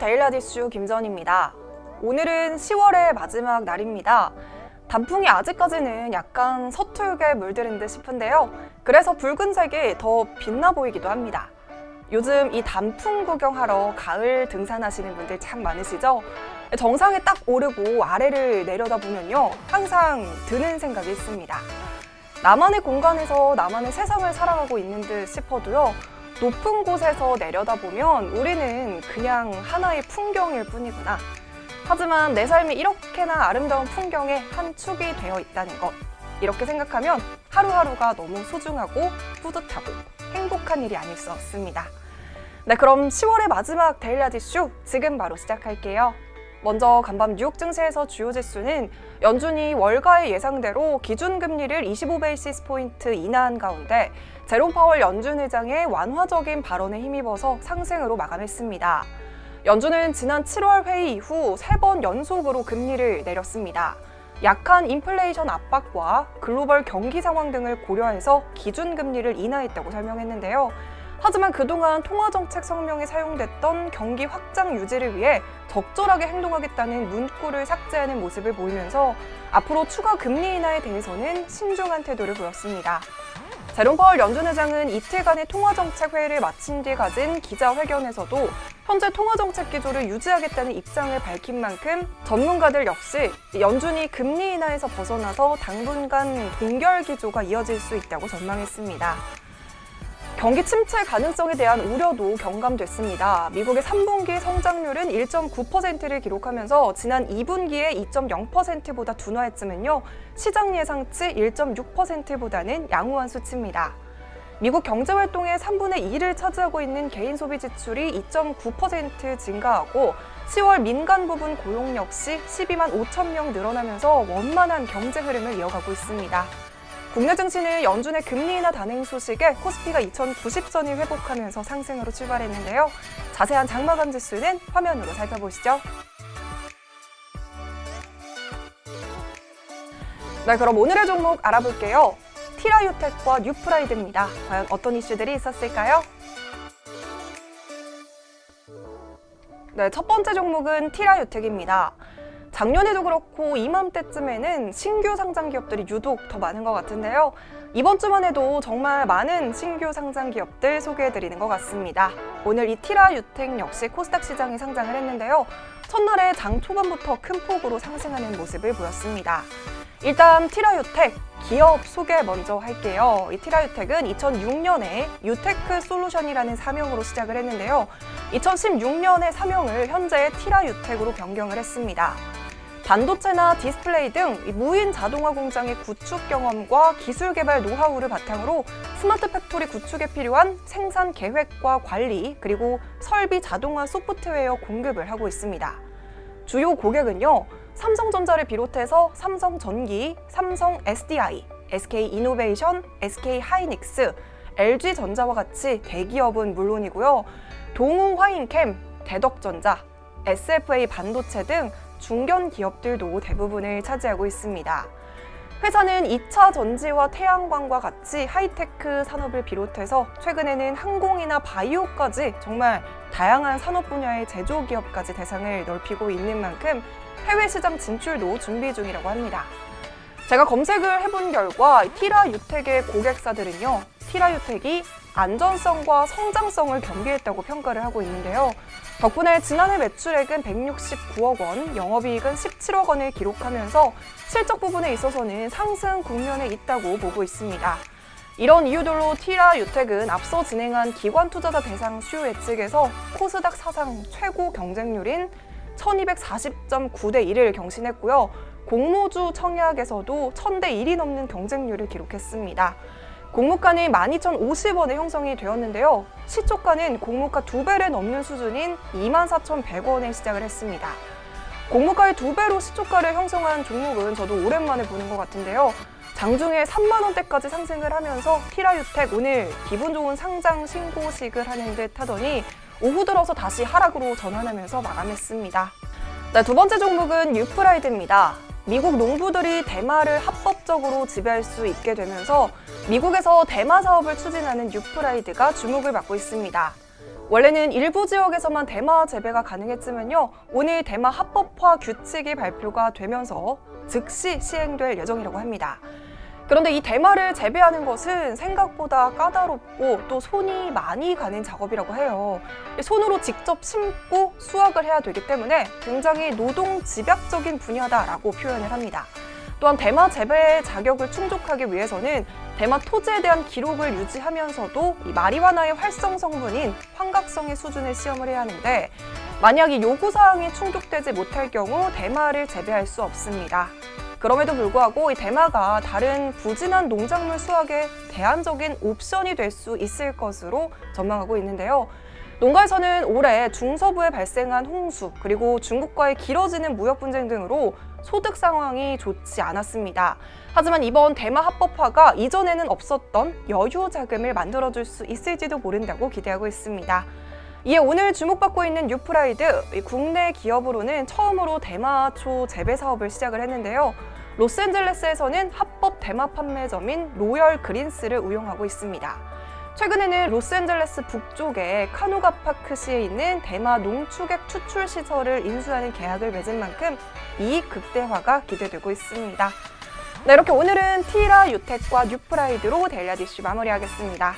데일리하디슈 김전입니다. 오늘은 10월의 마지막 날입니다. 단풍이 아직까지는 약간 서툴게 물들은 듯 싶은데요. 그래서 붉은색이 더 빛나 보이기도 합니다. 요즘 이 단풍 구경하러 가을 등산하시는 분들 참 많으시죠? 정상에 딱 오르고 아래를 내려다보면요, 항상 드는 생각이 있습니다. 나만의 공간에서 나만의 세상을 살아가고 있는 듯 싶어도요, 높은 곳에서 내려다보면 우리는 그냥 하나의 풍경일 뿐이구나. 하지만 내 삶이 이렇게나 아름다운 풍경의 한 축이 되어 있다는 것, 이렇게 생각하면 하루하루가 너무 소중하고 뿌듯하고 행복한 일이 아닐 수 없습니다. 네, 그럼 10월의 마지막 데일리하디슈 지금 바로 시작할게요. 먼저 간밤 뉴욕 증시에서 주요 지수는 연준이 월가의 예상대로 기준금리를 25베이시스 포인트 인하한 가운데 제롬 파월 연준 의장의 완화적인 발언에 힘입어서 상승으로 마감했습니다. 연준은 지난 7월 회의 이후 3번 연속으로 금리를 내렸습니다. 약한 인플레이션 압박과 글로벌 경기 상황 등을 고려해서 기준금리를 인하했다고 설명했는데요. 하지만 그동안 통화정책 성명에 사용됐던 경기 확장 유지를 위해 적절하게 행동하겠다는 문구를 삭제하는 모습을 보이면서 앞으로 추가 금리 인하에 대해서는 신중한 태도를 보였습니다. 제롬 파월 연준 의장은 이틀간의 통화정책 회의를 마친 뒤 가진 기자회견에서도 현재 통화정책 기조를 유지하겠다는 입장을 밝힌 만큼 전문가들 역시 연준이 금리 인하에서 벗어나서 당분간 동결 기조가 이어질 수 있다고 전망했습니다. 경기 침체 가능성에 대한 우려도 경감됐습니다. 미국의 3분기 성장률은 1.9%를 기록하면서 지난 2분기에 2.0%보다 둔화했지만요, 시장 예상치 1.6%보다는 양호한 수치입니다. 미국 경제활동의 3분의 2를 차지하고 있는 개인 소비 지출이 2.9% 증가하고 10월 민간 부분 고용 역시 12만 5천 명 늘어나면서 원만한 경제 흐름을 이어가고 있습니다. 국내 증시는 연준의 금리 인하 단행 소식에 코스피가 2090선을 회복하면서 상승으로 출발했는데요. 자세한 장마감 지수는 화면으로 살펴보시죠. 네, 그럼 오늘의 종목 알아볼게요. 티라유텍과 뉴프라이드입니다. 과연 어떤 이슈들이 있었을까요? 네, 첫 번째 종목은 티라유텍입니다. 작년에도 그렇고 이맘때쯤에는 신규 상장 기업들이 유독 더 많은 것 같은데요. 이번 주만 해도 정말 많은 신규 상장 기업들 소개해드리는 것 같습니다. 오늘 이 티라유텍 역시 코스닥 시장에 상장을 했는데요. 첫날에 장 초반부터 큰 폭으로 상승하는 모습을 보였습니다. 일단 티라유텍 기업 소개 먼저 할게요. 이 티라유텍은 2006년에 유테크 솔루션이라는 사명으로 시작을 했는데요. 2016년에 사명을 현재 티라유텍으로 변경을 했습니다. 반도체나 디스플레이 등 무인 자동화 공장의 구축 경험과 기술 개발 노하우를 바탕으로 스마트 팩토리 구축에 필요한 생산 계획과 관리, 그리고 설비 자동화 소프트웨어 공급을 하고 있습니다. 주요 고객은요, 삼성전자를 비롯해서 삼성전기, 삼성 SDI, SK이노베이션, SK하이닉스, LG전자와 같이 대기업은 물론이고요, 동우화인캠, 대덕전자, SFA 반도체 등 중견 기업들도 대부분을 차지하고 있습니다. 회사는 2차 전지와 태양광과 같이 하이테크 산업을 비롯해서 최근에는 항공이나 바이오까지 정말 다양한 산업 분야의 제조기업까지 대상을 넓히고 있는 만큼 해외 시장 진출도 준비 중이라고 합니다. 제가 검색을 해본 결과 티라유텍의 고객사들은요, 티라유텍이 안전성과 성장성을 겸비했다고 평가를 하고 있는데요. 덕분에 지난해 매출액은 169억 원, 영업이익은 17억 원을 기록하면서 실적 부분에 있어서는 상승 국면에 있다고 보고 있습니다. 이런 이유들로 티라유텍은 앞서 진행한 기관 투자자 대상 수요 예측에서 코스닥 사상 최고 경쟁률인 1240.9대 1을 경신했고요. 공모주 청약에서도 1000대 1이 넘는 경쟁률을 기록했습니다. 공모가는 12,050원에 형성이 되었는데요. 시초가는 공모가 2배를 넘는 수준인 24,100원에 시작을 했습니다. 공모가의 2배로 시초가를 형성한 종목은 저도 오랜만에 보는 것 같은데요. 장중에 3만 원대까지 상승을 하면서 티라유텍 오늘 기분 좋은 상장 신고식을 하는 듯 하더니 오후 들어서 다시 하락으로 전환하면서 마감했습니다. 네, 두 번째 종목은 뉴프라이드입니다. 미국 농부들이 대마를 합법적으로 지배할 수 있게 되면서 미국에서 대마 사업을 추진하는 뉴프라이드가 주목을 받고 있습니다. 원래는 일부 지역에서만 대마 재배가 가능했지만요. 오늘 대마 합법화 규칙이 발표가 되면서 즉시 시행될 예정이라고 합니다. 그런데 이 대마를 재배하는 것은 생각보다 까다롭고 또 손이 많이 가는 작업이라고 해요. 손으로 직접 심고 수확을 해야 되기 때문에 굉장히 노동 집약적인 분야다라고 표현을 합니다. 또한 대마 재배 자격을 충족하기 위해서는 대마 토지에 대한 기록을 유지하면서도 이 마리화나의 활성 성분인 환각성의 수준을 시험을 해야 하는데 만약 이 요구사항이 충족되지 못할 경우 대마를 재배할 수 없습니다. 그럼에도 불구하고 이 대마가 다른 부진한 농작물 수확의 대안적인 옵션이 될 수 있을 것으로 전망하고 있는데요. 농가에서는 올해 중서부에 발생한 홍수 그리고 중국과의 길어지는 무역 분쟁 등으로 소득 상황이 좋지 않았습니다. 하지만 이번 대마 합법화가 이전에는 없었던 여유 자금을 만들어줄 수 있을지도 모른다고 기대하고 있습니다. 이에 오늘 주목받고 있는 뉴프라이드, 국내 기업으로는 처음으로 대마초 재배 사업을 시작을 했는데요. 로스앤젤레스에서는 합법 대마 판매점인 로열 그린스를 운영하고 있습니다. 최근에는 로스앤젤레스 북쪽의 카누가 파크시에 있는 대마 농축액 추출 시설을 인수하는 계약을 맺은 만큼 이익 극대화가 기대되고 있습니다. 네, 이렇게 오늘은 티라 유텍과 뉴프라이드로 데일리 이슈 마무리하겠습니다.